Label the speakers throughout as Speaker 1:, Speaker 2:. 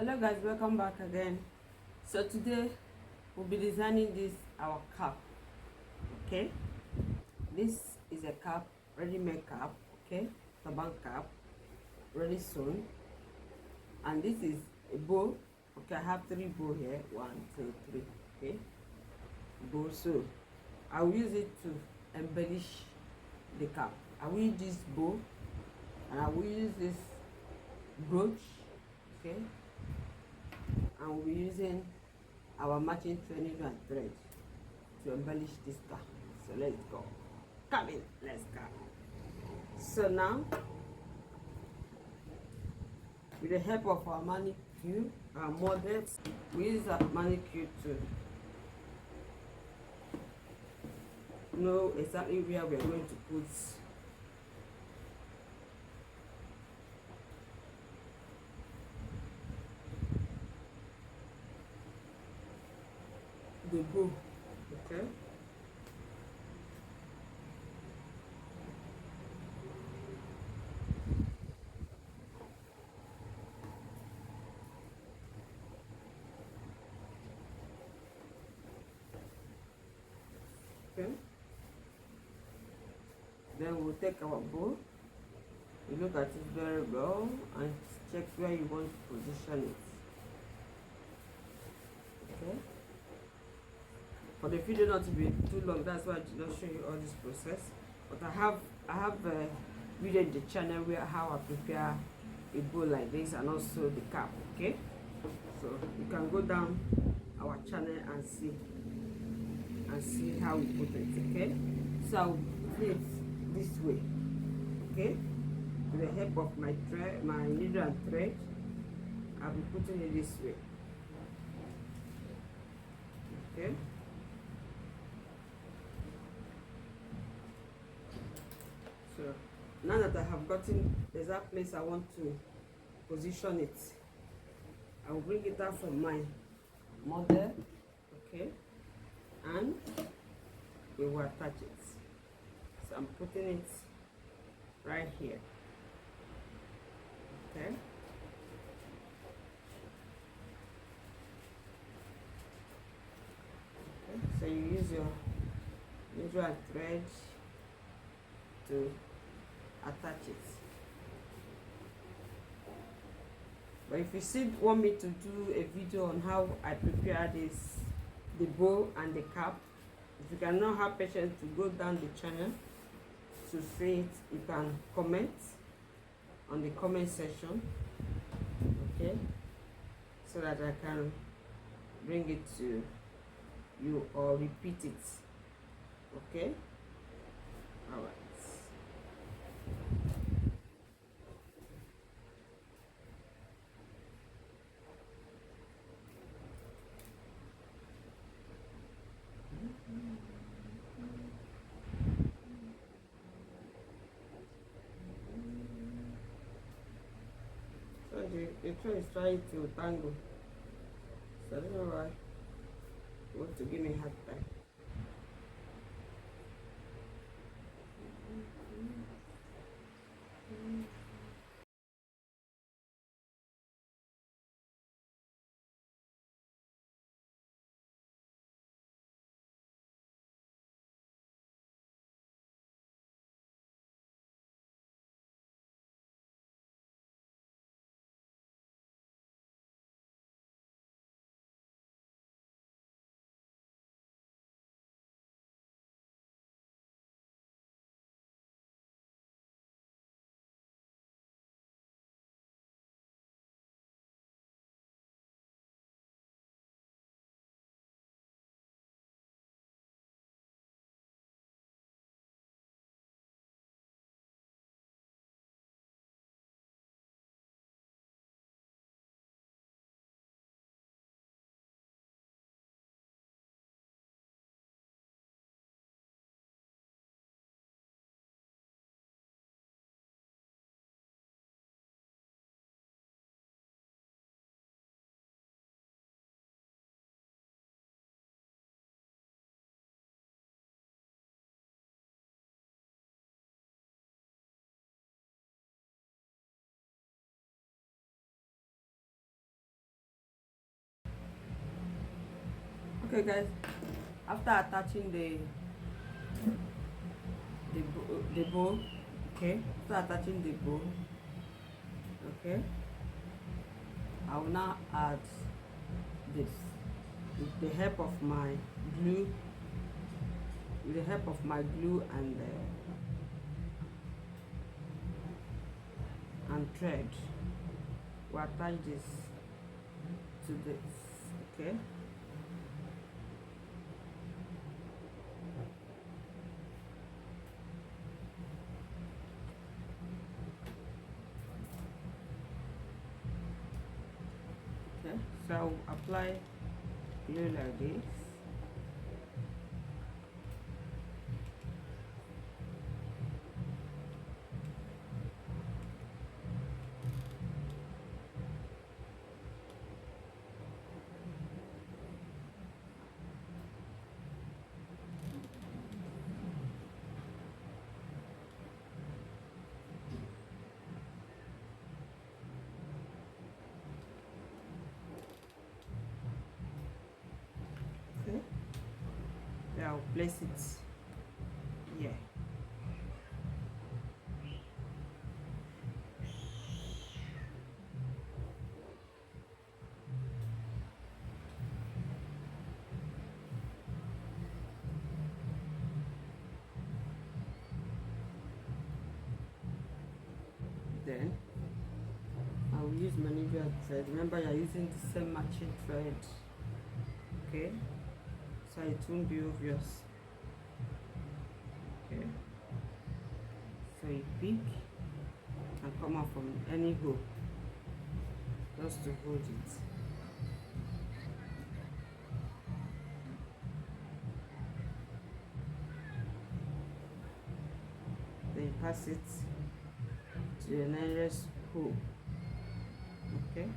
Speaker 1: Hello guys, welcome back again. So today we'll be designing this our cap. Okay, this is a cap, ready-made cap. Okay, turban cap, ready sewn, and this is a bow. Okay, I have 3 bow here, 1 2 3. Okay, bow. So I will use it to embellish the cap. I will use this bow and I will use this brooch. Okay, and we'll be using our matching needle and thread to embellish this cap. So let's go. Come in, let's go. So now, with the help of our manicure, our models, we use our manicure to know exactly where we are going to put the bow. Okay. Okay. Then we'll take our bow. You look at it very well and check where you want to position it. Okay. For the video not to be too long, that's why I did not show you all this process. But I have a video in the channel where how I prepare a bow like this and also the cap. Okay, so you can go down our channel and see how we put it. Okay, so I'll put it this way. Okay, with the help of my thread, my needle and thread, I'll be putting it this way. Okay. So now that I have gotten the exact place I want to position it, I will bring it out from my model. Okay, and we will attach it. So I'm putting it right here. Okay. Okay. So you use your needle and thread to attach it. But if you still want me to do a video on how I prepare this, the bow and the cap, if you cannot have patience to go down the channel to see it, you can comment on the comment section. Okay, so that I can bring it to you or repeat it. Okay, all right. So the train is trying to tango. So I don't know why it wants to give me hard time. Okay, guys. After attaching the bow, okay. After attaching the bow, okay, I will now add this with the help of my glue. With the help of my glue and thread, we'll attach this to this. Okay. Okay, so I'll apply glue like this. Okay, then I'll place it here. Then I will use manipulated thread. Remember, you're using the same matching thread. Okay, so it won't be obvious. Okay, so you pick and come out from any hole just to hold it. Then you pass it to the nearest hole. Okay.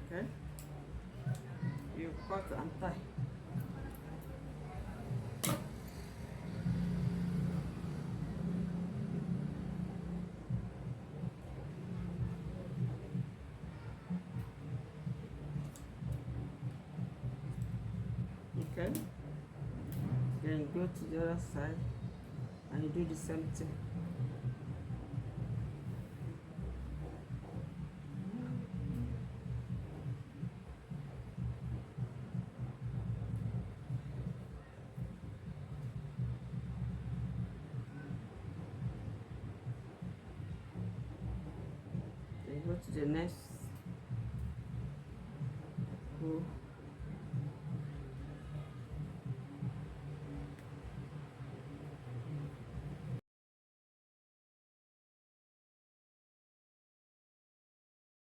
Speaker 1: Okay, you cut and tie. Okay, then go to the other side and you do the same thing. Then go to the next row.